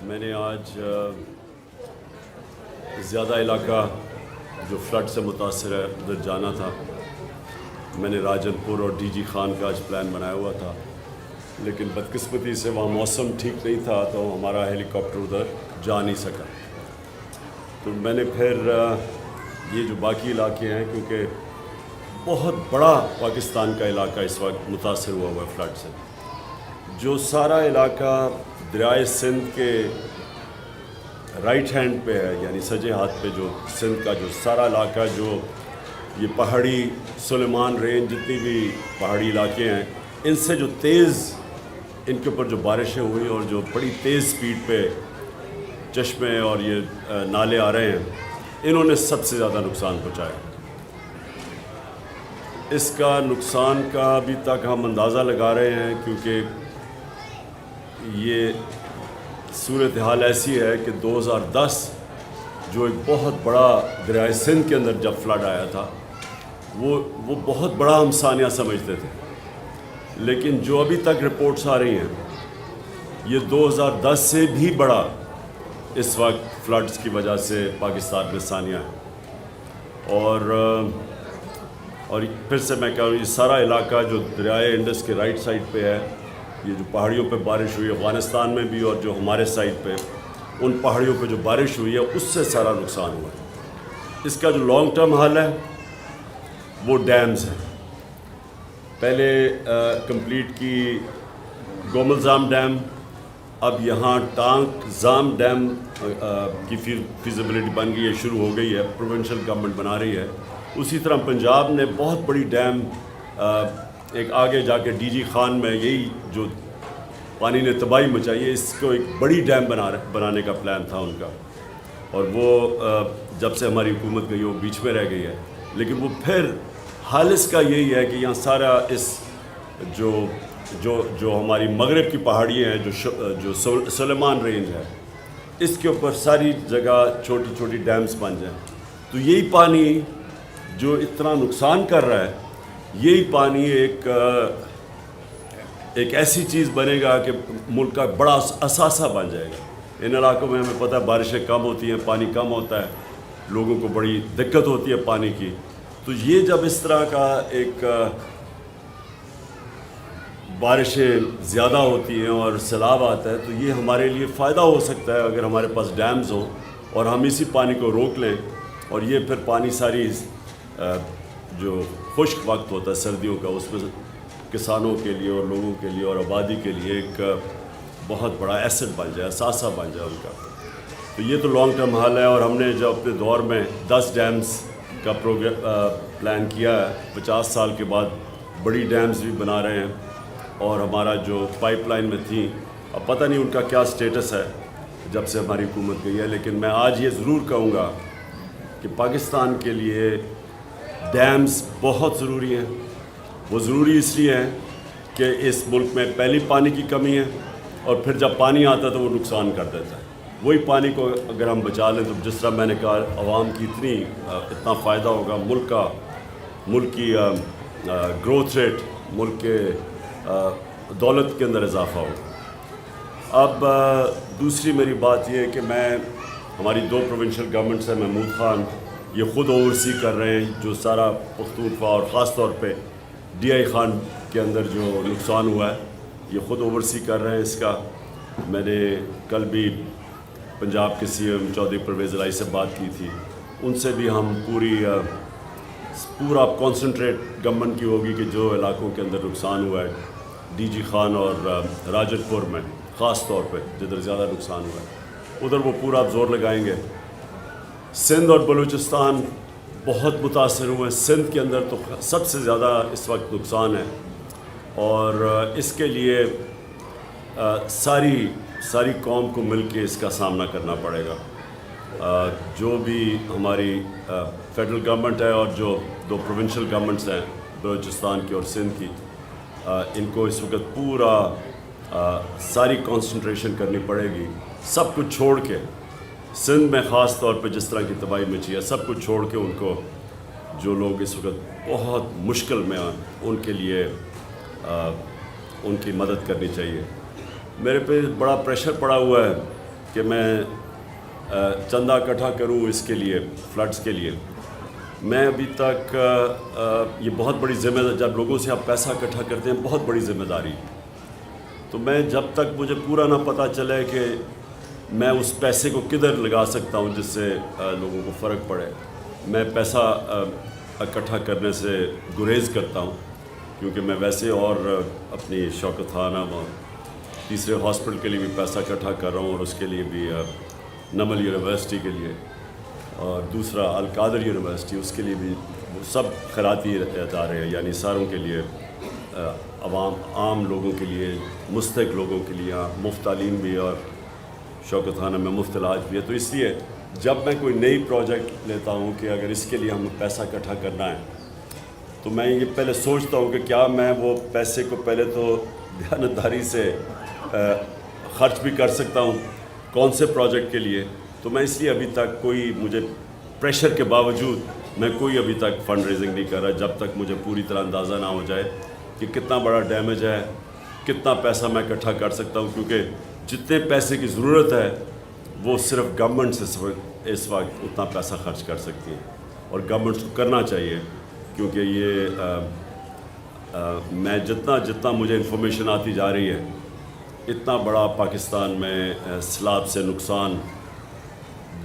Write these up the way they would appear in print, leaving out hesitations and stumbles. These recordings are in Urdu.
میں نے آج زیادہ علاقہ جو فلڈ سے متاثر ہے ادھر جانا تھا. میں نے راجن پور اور ڈی جی خان کا آج پلان بنایا ہوا تھا، لیکن بدقسمتی سے وہاں موسم ٹھیک نہیں تھا تو ہمارا ہیلی کاپٹر ادھر جا نہیں سکا. تو میں نے پھر یہ جو باقی علاقے ہیں، کیونکہ بہت بڑا پاکستان کا علاقہ اس وقت متاثر ہوا ہے فلڈ سے، جو سارا علاقہ دریائے سندھ کے رائٹ ہینڈ پہ ہے، یعنی سجے ہاتھ پہ جو سندھ کا جو سارا علاقہ، جو یہ پہاڑی سلیمان رینج جتنی بھی پہاڑی علاقے ہیں، ان سے جو تیز ان کے اوپر جو بارشیں ہوئی اور جو بڑی تیز سپیڈ پہ چشمے اور یہ نالے آ رہے ہیں، انہوں نے سب سے زیادہ نقصان پہنچایا. اس کا نقصان کا ابھی تک ہم اندازہ لگا رہے ہیں، کیونکہ یہ صورتحال ایسی ہے کہ 2010 جو ایک بہت بڑا دریائے سندھ کے اندر جب فلڈ آیا تھا، وہ بہت بڑا ہم سانیہ سمجھتے تھے، لیکن جو ابھی تک رپورٹس آ رہی ہیں یہ 2010 سے بھی بڑا اس وقت فلڈز کی وجہ سے پاکستان میں سانیہ ہے. اور پھر سے میں کہہ رہا ہوں، یہ سارا علاقہ جو دریائے انڈس کے رائٹ سائڈ پہ ہے، یہ جو پہاڑیوں پہ بارش ہوئی ہے افغانستان میں بھی، اور جو ہمارے سائڈ پہ ان پہاڑیوں پہ جو بارش ہوئی ہے اس سے سارا نقصان ہوا ہے. اس کا جو لانگ ٹرم حل ہے وہ ڈیمز ہیں. پہلے کمپلیٹ کی گومل زام ڈیم، اب یہاں ٹانک زام ڈیم کی فیزیبلٹی بن گئی ہے، شروع ہو گئی ہے، پروونشل گورنمنٹ بنا رہی ہے. اسی طرح پنجاب نے بہت بڑی ڈیم ایک آگے جا کے ڈی جی خان میں، یہی جو پانی نے تباہی مچائی ہے، اس کو ایک بڑی ڈیم بنانے کا پلان تھا ان کا، اور وہ جب سے ہماری حکومت گئی وہ بیچ میں رہ گئی ہے. لیکن وہ پھر حال اس کا یہی ہے کہ یہاں سارا اس جو ہماری مغرب کی پہاڑیاں ہیں، جو سلیمان رینج ہے، اس کے اوپر ساری جگہ چھوٹی چھوٹی ڈیمز بن جائیں، تو یہی پانی جو اتنا نقصان کر رہا ہے، یہی پانی ایک ایسی چیز بنے گا کہ ملک کا بڑا اثاثہ بن جائے گا. ان علاقوں میں ہمیں پتہ ہے بارشیں کم ہوتی ہیں، پانی کم ہوتا ہے، لوگوں کو بڑی دقت ہوتی ہے پانی کی. تو یہ جب اس طرح کا ایک بارشیں زیادہ ہوتی ہیں اور سیلاب آتا ہے، تو یہ ہمارے لیے فائدہ ہو سکتا ہے اگر ہمارے پاس ڈیمز ہوں اور ہم اسی پانی کو روک لیں، اور یہ پھر پانی ساری جو خشک وقت ہوتا ہے سردیوں کا، اس میں کسانوں کے لیے اور لوگوں کے لیے اور آبادی کے لیے ایک بہت بڑا ایسٹ بن جائے، اثاثہ بن جائے ان کا. تو یہ تو لانگ ٹرم حل ہے. اور ہم نے جو اپنے دور میں 10 ڈیمز کا پلان کیا ہے، 50 سال کے بعد بڑی ڈیمز بھی بنا رہے ہیں. اور ہمارا جو پائپ لائن میں تھیں، اب پتہ نہیں ان کا کیا سٹیٹس ہے جب سے ہماری حکومت گئی ہے، لیکن میں آج یہ ضرور کہوں گا کہ پاکستان کے لیے ڈیمز بہت ضروری ہیں. وہ ضروری اس لیے ہیں کہ اس ملک میں پہلی پانی کی کمی ہے، اور پھر جب پانی آتا ہے تو وہ نقصان کر دیتا ہے. وہی پانی کو اگر ہم بچا لیں تو جس طرح میں نے کہا، عوام کی اتنا فائدہ ہوگا، ملک کی گروتھ ریٹ، ملک کے دولت کے اندر اضافہ ہوگا. اب دوسری میری بات یہ ہے کہ ہماری 2 پروونشل گورنمنٹس ہیں، محمود خان یہ خود اوورسی کر رہے ہیں جو سارا پختونخوا، اور خاص طور پہ ڈی آئی خان کے اندر جو نقصان ہوا ہے، یہ خود اوورسی کر رہے ہیں اس کا. میں نے کل بھی پنجاب کے سی ایم چودھری پرویز الہی سے بات کی تھی، ان سے بھی ہم پورا کانسنٹریٹ گورنمنٹ کی ہوگی کہ جو علاقوں کے اندر نقصان ہوا ہے، ڈی جی خان اور راجن پور میں خاص طور پہ جدھر زیادہ نقصان ہوا ہے، ادھر وہ پورا زور لگائیں گے. سندھ اور بلوچستان بہت متاثر ہوئے ہیں. سندھ کے اندر تو سب سے زیادہ اس وقت نقصان ہے، اور اس کے لیے ساری قوم کو مل کے اس کا سامنا کرنا پڑے گا. جو بھی ہماری فیڈرل گورنمنٹ ہے اور جو 2 پروونشل گورنمنٹس ہیں بلوچستان کی اور سندھ کی، ان کو اس وقت پورا ساری کنسنٹریشن کرنی پڑے گی. سب کچھ چھوڑ کے، سندھ میں خاص طور پہ جس طرح کی تباہی مچی ہے، سب کچھ چھوڑ کے ان کو، جو لوگ اس وقت بہت مشکل میں ہیں، ان کے لیے ان کی مدد کرنی چاہیے. میرے پہ بڑا پریشر پڑا ہوا ہے کہ میں چندہ اکٹھا کروں اس کے لیے فلڈس کے لیے. میں ابھی تک یہ بہت بڑی ذمہ داری، جب لوگوں سے آپ پیسہ اکٹھا کرتے ہیں بہت بڑی ذمہ داری، تو میں جب تک مجھے پورا نہ پتہ چلے کہ میں اس پیسے کو کدھر لگا سکتا ہوں جس سے لوگوں کو فرق پڑے، میں پیسہ اکٹھا کرنے سے گریز کرتا ہوں. کیونکہ میں ویسے اور اپنی شوکت خانہ اور تیسرے ہاسپٹل کے لیے بھی پیسہ اکٹھا کر رہا ہوں، اور اس کے لیے بھی نمل یونیورسٹی کے لیے، اور دوسرا القادر یونیورسٹی، اس کے لیے بھی سب خیراتی ادارے ہیں، یعنی ساروں کے لیے، عام لوگوں کے لیے، مستحق لوگوں کے لیے مفت تعلیم بھی، اور شوکت خانہ میں مفت علاج بھی ہے. تو اس لیے جب میں کوئی نئی پروجیکٹ لیتا ہوں کہ اگر اس کے لیے ہمیں پیسہ اکٹھا کرنا ہے، تو میں یہ پہلے سوچتا ہوں کہ کیا میں وہ پیسے کو پہلے تو دیانتداری سے خرچ بھی کر سکتا ہوں کون سے پروجیکٹ کے لیے. تو میں اس لیے ابھی تک کوئی، مجھے پریشر کے باوجود میں کوئی ابھی تک فنڈ ریزنگ نہیں کر رہا جب تک مجھے پوری طرح اندازہ نہ ہو جائے کہ کتنا بڑا ڈیمیج ہے، کتنا پیسہ میں اکٹھا کر سکتا ہوں. کیونکہ جتنے پیسے کی ضرورت ہے وہ صرف گورنمنٹ سے اس وقت اتنا پیسہ خرچ کر سکتی ہے، اور گورنمنٹ کو کرنا چاہیے. کیونکہ یہ میں جتنا مجھے انفارمیشن آتی جا رہی ہے، اتنا بڑا پاکستان میں سیلاب سے نقصان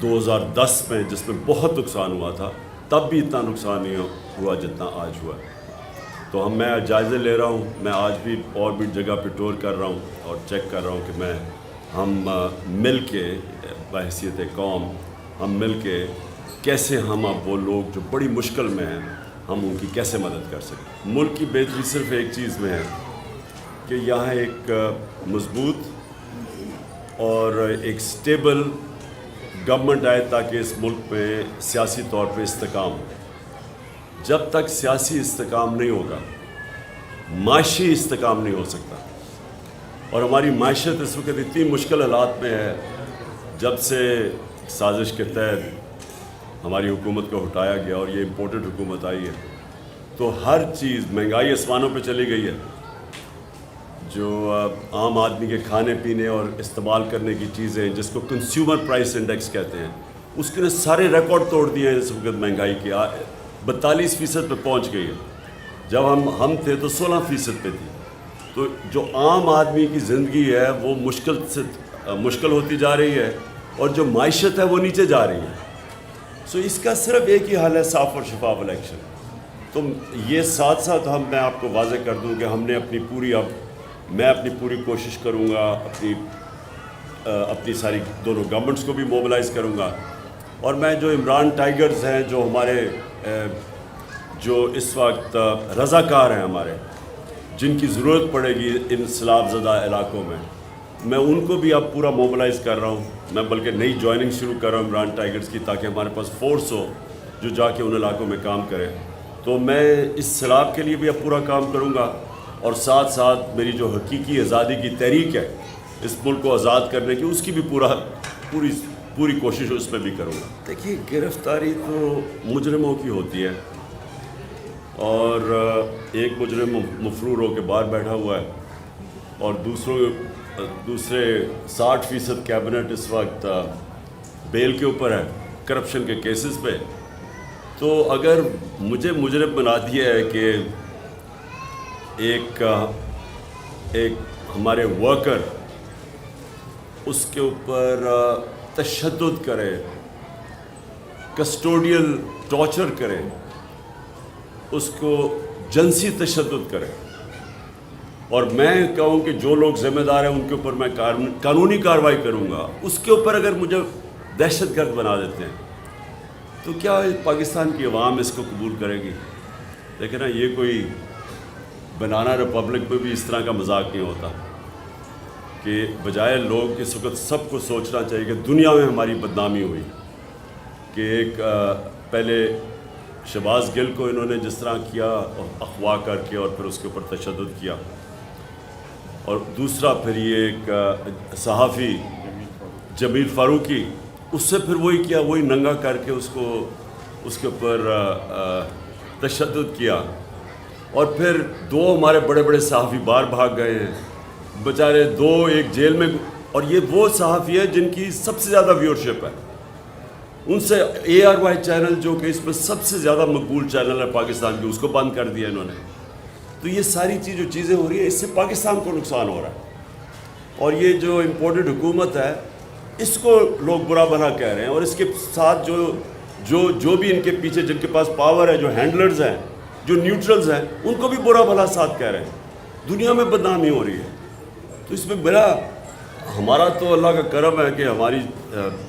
2010 میں، جس میں بہت نقصان ہوا تھا، تب بھی اتنا نقصان نہیں ہوا جتنا آج ہوا. تو میں جائزے لے رہا ہوں. میں آج بھی اور بھی جگہ پہ ٹور کر رہا ہوں اور چیک کر رہا ہوں کہ ہم مل کے بحیثیت قوم، ہم مل کے کیسے ہم اب وہ لوگ جو بڑی مشکل میں ہیں، ہم ان کی کیسے مدد کر سکیں. ملک کی بہتری صرف ایک چیز میں ہے کہ یہاں ایک مضبوط اور ایک سٹیبل گورنمنٹ آئے تاکہ اس ملک میں سیاسی طور پہ استحکام ہو. جب تک سیاسی استحکام نہیں ہوگا، معاشی استحکام نہیں ہو سکتا. اور ہماری معیشت اس وقت اتنی مشکل حالات میں ہے، جب سے سازش کے تحت ہماری حکومت کو ہٹایا گیا اور یہ امپورٹڈ حکومت آئی ہے، تو ہر چیز مہنگائی آسمانوں پہ چلی گئی ہے. جو عام آدمی کے کھانے پینے اور استعمال کرنے کی چیزیں، جس کو کنزیومر پرائس انڈیکس کہتے ہیں، اس کے نے سارے ریکارڈ توڑ دیے ہیں. اس وقت مہنگائی کی 42% پہ پہنچ گئی ہے. جب ہم تھے تو 16% پہ تھی. تو جو عام آدمی کی زندگی ہے وہ مشکل ہوتی جا رہی ہے، اور جو معیشت ہے وہ نیچے جا رہی ہے. سو اس کا صرف ایک ہی حل ہے، صاف اور شفاف الیکشن. تو یہ ساتھ ساتھ میں آپ کو واضح کر دوں کہ ہم نے میں اپنی پوری کوشش کروں گا، اپنی ساری دونوں گورنمنٹس کو بھی موبلائز کروں گا. اور میں جو عمران ٹائیگرز ہیں، جو ہمارے جو اس وقت رضاکار ہیں ہمارے، جن کی ضرورت پڑے گی ان سیلاب زدہ علاقوں میں ان کو بھی اب پورا موبلائز کر رہا ہوں. میں بلکہ نئی جوائننگ شروع کر رہا ہوں عمران ٹائیگرز کی، تاکہ ہمارے پاس فورس ہو جو جا کے ان علاقوں میں کام کرے. تو میں اس سیلاب کے لیے بھی اب پورا کام کروں گا، اور ساتھ ساتھ میری جو حقیقی آزادی کی تحریک ہے اس ملک کو آزاد کرنے کی، اس کی بھی پوری کوشش اس میں بھی کروں گا. دیکھیے، گرفتاری تو مجرموں کی ہوتی ہے، اور ایک مجرم مفرور ہو کے باہر بیٹھا ہوا ہے، اور دوسرے 60% کیبنٹ اس وقت بیل کے اوپر ہے کرپشن کے کیسز پہ. تو اگر مجھے مجرم بنا دیا ہے کہ ایک ہمارے ورکر اس کے اوپر تشدد کرے، کسٹوڈیل ٹارچر کرے، اس کو جنسی تشدد کرے، اور میں کہوں کہ جو لوگ ذمہ دار ہیں ان کے اوپر میں قانونی کارروائی کروں گا، اس کے اوپر اگر مجھے دہشت گرد بنا دیتے ہیں، تو کیا پاکستان کی عوام اس کو قبول کرے گی؟ لیکن یہ کوئی بنانا ریپبلک میں بھی اس طرح کا مذاق نہیں ہوتا کہ بجائے لوگ اس وقت سب کو سوچنا چاہیے کہ دنیا میں ہماری بدنامی ہوئی کہ ایک پہلے شہباز گل کو انہوں نے جس طرح کیا اغوا کر کے اور پھر اس کے اوپر تشدد کیا، اور دوسرا پھر یہ ایک صحافی جمیل فاروقی، اس سے پھر وہی کیا، وہی ننگا کر کے اس کے اوپر تشدد کیا. اور پھر 2 ہمارے بڑے بڑے صحافی باہر بھاگ گئے ہیں بیچارے، 2 ایک جیل میں اور یہ وہ صحافی ہے جن کی سب سے زیادہ ویورشپ ہے. ان سے ARY چینل جو کہ اس میں سب سے زیادہ مقبول چینل ہے پاکستان کی, اس کو بند کر دیا انہوں نے. تو یہ ساری چیزیں ہو رہی ہیں, اس سے پاکستان کو نقصان ہو رہا ہے. اور یہ جو امپورٹڈ حکومت ہے اس کو لوگ برا بھلا کہہ رہے ہیں, اور اس کے ساتھ جو بھی ان کے پیچھے جن کے پاس پاور ہے, جو ہینڈلرز ہیں, جو نیوٹرلز ہیں, ان کو بھی برا بھلا ساتھ کہہ رہے ہیں. دنیا میں بدنامی ہو رہی ہے. تو اس میں ہمارا تو اللہ کا کرم ہے کہ ہماری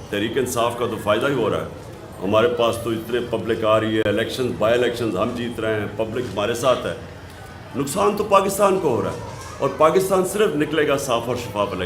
تحریک انصاف کا تو فائدہ ہی ہو رہا ہے. ہمارے پاس تو اتنے پبلک آ رہی ہے, الیکشنز بائی الیکشنز ہم جیت رہے ہیں, پبلک ہمارے ساتھ ہے. نقصان تو پاکستان کو ہو رہا ہے, اور پاکستان صرف نکلے گا صاف اور شفاف الیکشن.